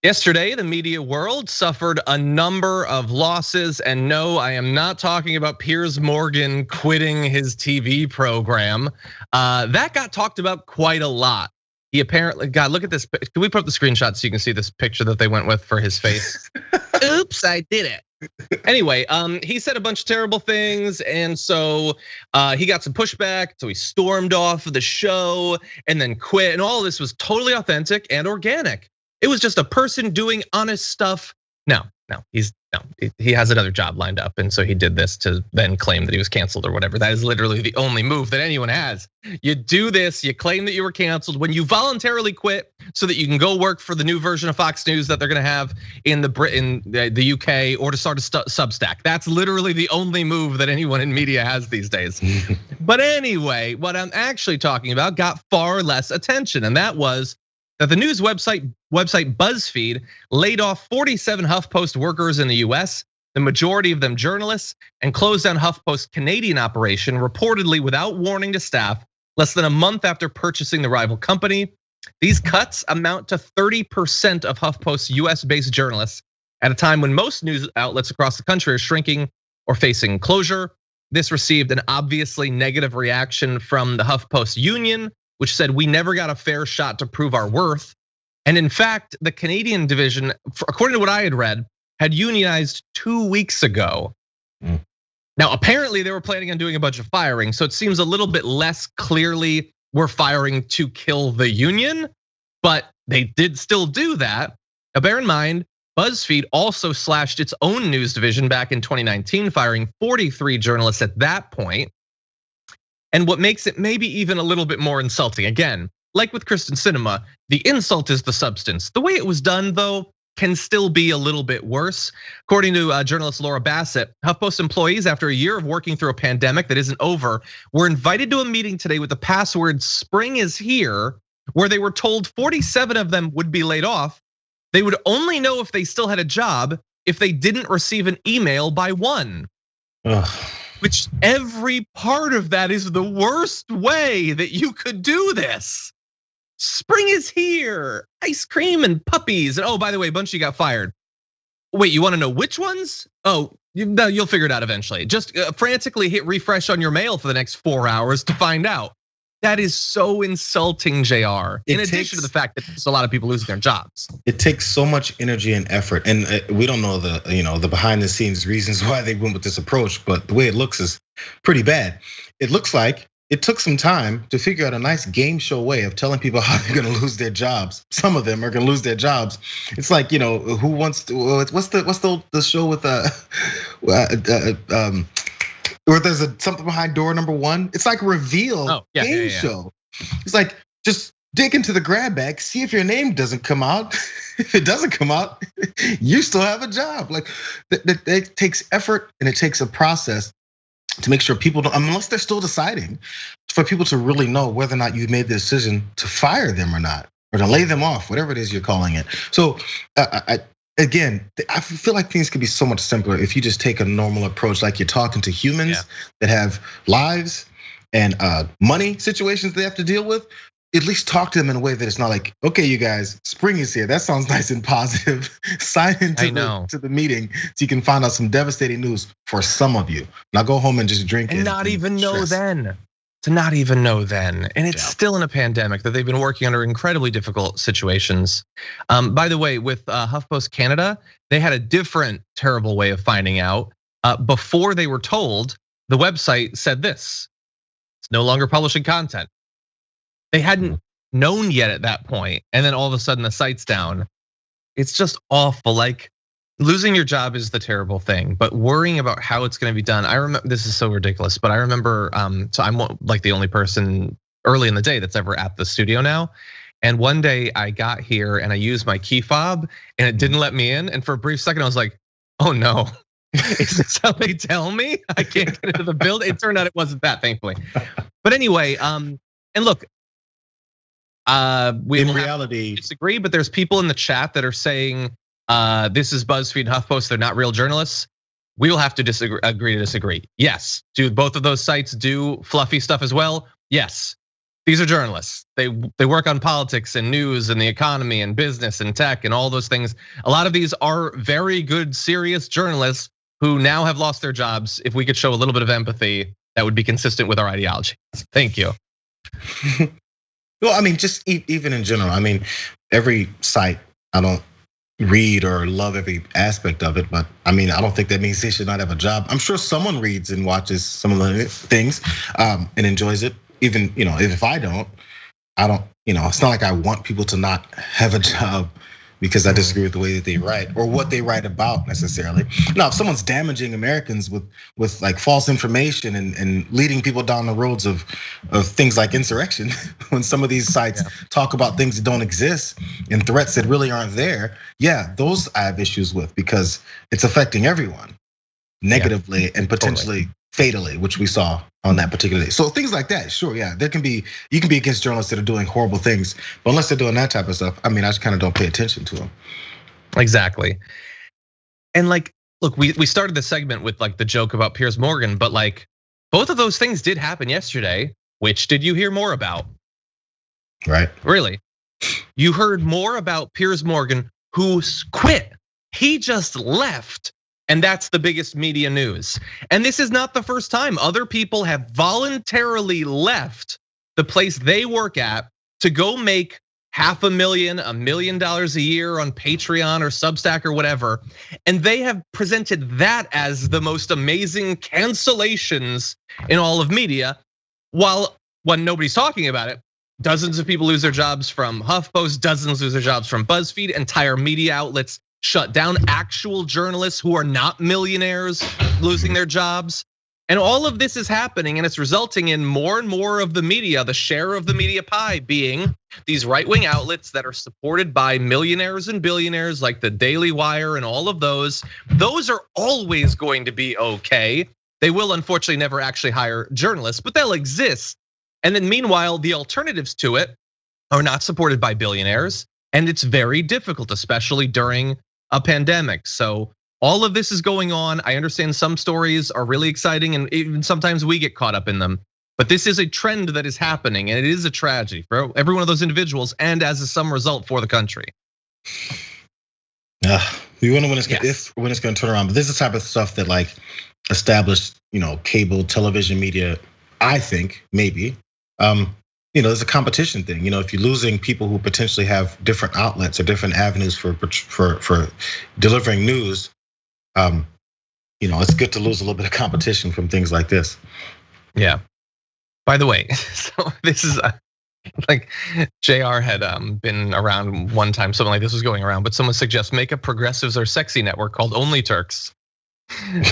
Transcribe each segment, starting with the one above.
Yesterday, the media world suffered a number of losses, and no, I am not talking about Piers Morgan quitting his TV program. That got talked about quite a lot. He apparently, God, look at this. Can we put up the screenshot so you can see this picture that they went with for his face? Oops, I did it. Anyway, he said a bunch of terrible things, and so he got some pushback, so he stormed off of the show and then quit, and all of this was totally authentic and organic. It was just a person doing honest stuff. No, he has another job lined up, and so he did this to then claim that he was canceled or whatever. That is literally the only move that anyone has. You do this, you claim that you were canceled when you voluntarily quit, so that you can go work for the new version of Fox News that they're going to have in the UK, or to start a Substack. That's literally the only move that anyone in media has these days. But anyway, what I'm actually talking about got far less attention, and that was that the news website BuzzFeed laid off 47 HuffPost workers in the US, the majority of them journalists, and closed down HuffPost's Canadian operation, reportedly without warning to staff, less than a month after purchasing the rival company. These cuts amount to 30% of HuffPost's US-based journalists at a time when most news outlets across the country are shrinking or facing closure. This received an obviously negative reaction from the HuffPost union, which said we never got a fair shot to prove our worth. And in fact, the Canadian division, according to what I had read, had unionized 2 weeks ago. Now, apparently they were planning on doing a bunch of firing, so it seems a little bit less clearly we're firing to kill the union, but they did still do that. Now, bear in mind, BuzzFeed also slashed its own news division back in 2019, firing 43 journalists at that point. And what makes it maybe even a little bit more insulting, again, like with Kristen Sinema, the insult is the substance. The way it was done, though, can still be a little bit worse. According to journalist Laura Bassett, HuffPost employees, after a year of working through a pandemic that isn't over, were invited to a meeting today with the password "Spring is here," where they were told 47 of them would be laid off. They would only know if they still had a job if they didn't receive an email by 1. Which every part of that is the worst way that you could do this. Spring is here, ice cream and puppies. And by the way, a bunch of you got fired. Wait, you wanna know which ones? You'll figure it out eventually. Just frantically hit refresh on your mail for the next 4 hours to find out. That is so insulting, JR. In addition to the fact that there's a lot of people losing their jobs. It takes so much energy and effort, and we don't know the behind the scenes reasons why they went with this approach, but the way it looks is pretty bad. It looks like it took some time to figure out a nice game show way of telling people how they're gonna lose their jobs. Some of them are gonna lose their jobs. It's like, who wants to, what's the show with or there's something behind door number 1. It's like a reveal game show. It's like, just dig into the grab bag, see if your name doesn't come out. If it doesn't come out, you still have a job. Like, it takes effort and it takes a process to make sure people don't, unless they're still deciding, for people to really know whether or not you made the decision to fire them or not, or to lay them off, whatever it is you're calling it. So again, I feel like things could be so much simpler if you just take a normal approach, like you're talking to humans that have lives and money situations they have to deal with. At least talk to them in a way that it's not like, okay, you guys, spring is here. That sounds nice and positive. Sign into the meeting so you can find out some devastating news for some of you. Now go home and just drink and not even know then. To not even know then. And it's still in a pandemic that they've been working under incredibly difficult situations. By the way, with HuffPost Canada, they had a different terrible way of finding out. Before they were told, the website said this: it's no longer publishing content. They hadn't known yet at that point, and then all of a sudden the site's down. It's just awful. Like, losing your job is the terrible thing, but worrying about how it's gonna be done. I remember, this is so ridiculous, but I remember, so I'm like the only person early in the day that's ever at the studio now. And one day I got here and I used my key fob and it didn't let me in. And for a brief second I was like, oh no, is this how they tell me I can't get into the building? It turned out it wasn't that, thankfully. But anyway, and look, we in reality disagree, but there's people in the chat that are saying this is BuzzFeed and HuffPost, they're not real journalists. We will have to agree to disagree. Yes, do both of those sites do fluffy stuff as well? Yes. These are journalists. They work on politics and news and the economy and business and tech and all those things. A lot of these are very good, serious journalists who now have lost their jobs. If we could show a little bit of empathy, that would be consistent with our ideology. Thank you. Well, I mean, just even in general, I mean, every site, I don't read or love every aspect of it, but I mean, I don't think that means they should not have a job. I'm sure someone reads and watches some of the things and enjoys it. Even, if I don't, it's not like I want people to not have a job because I disagree with the way that they write or what they write about necessarily. Now, if someone's damaging Americans with like false information and leading people down the roads of things like insurrection, when some of these sites talk about things that don't exist and threats that really aren't there, those I have issues with because it's affecting everyone negatively and potentially fatally, which we saw on that particular day. So things like that, sure, you can be against journalists that are doing horrible things, but unless they're doing that type of stuff, I mean, I just kind of don't pay attention to them. Exactly. And like, look, we started this segment with like the joke about Piers Morgan, but like both of those things did happen yesterday. Which did you hear more about? Right. Really? You heard more about Piers Morgan, who quit. He just left. And that's the biggest media news. And this is not the first time. Other people have voluntarily left the place they work at to go make $500,000, $1 million a year on Patreon or Substack or whatever. And they have presented that as the most amazing cancellations in all of media. While when nobody's talking about it, dozens of people lose their jobs from HuffPost, dozens lose their jobs from BuzzFeed, entire media outlets shut down, actual journalists who are not millionaires losing their jobs. And all of this is happening and it's resulting in more and more of the media, the share of the media pie being these right-wing outlets that are supported by millionaires and billionaires like the Daily Wire and all of those. Those are always going to be okay. They will unfortunately never actually hire journalists, but they'll exist. And then meanwhile, the alternatives to it are not supported by billionaires. And it's very difficult, especially during a pandemic. So all of this is going on. I understand some stories are really exciting and even sometimes we get caught up in them. But this is a trend that is happening and it is a tragedy for every one of those individuals and as a sum result for the country. We wonder when it's going to turn around. But this is the type of stuff that like established, cable television media, I think maybe there's a competition thing. If you're losing people who potentially have different outlets or different avenues for delivering news, it's good to lose a little bit of competition from things like this. Yeah. By the way, so this is like JR had been around one time, something like this was going around, but someone suggests make a progressives or sexy network called Only Turks.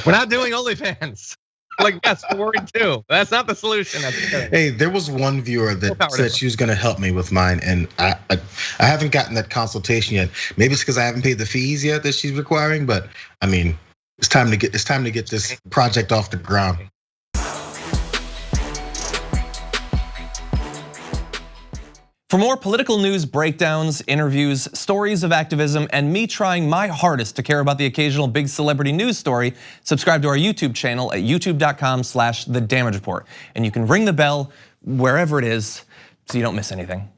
We're not doing OnlyFans. Like, yes, we're worried too. That's not the solution. Hey, there was one viewer that said she was gonna help me with mine, and I haven't gotten that consultation yet. Maybe it's because I haven't paid the fees yet that she's requiring, but I mean, it's time to get this project off the ground. For more political news breakdowns, interviews, stories of activism, and me trying my hardest to care about the occasional big celebrity news story, subscribe to our YouTube channel at youtube.com/thedamagereport. And you can ring the bell wherever it is so you don't miss anything.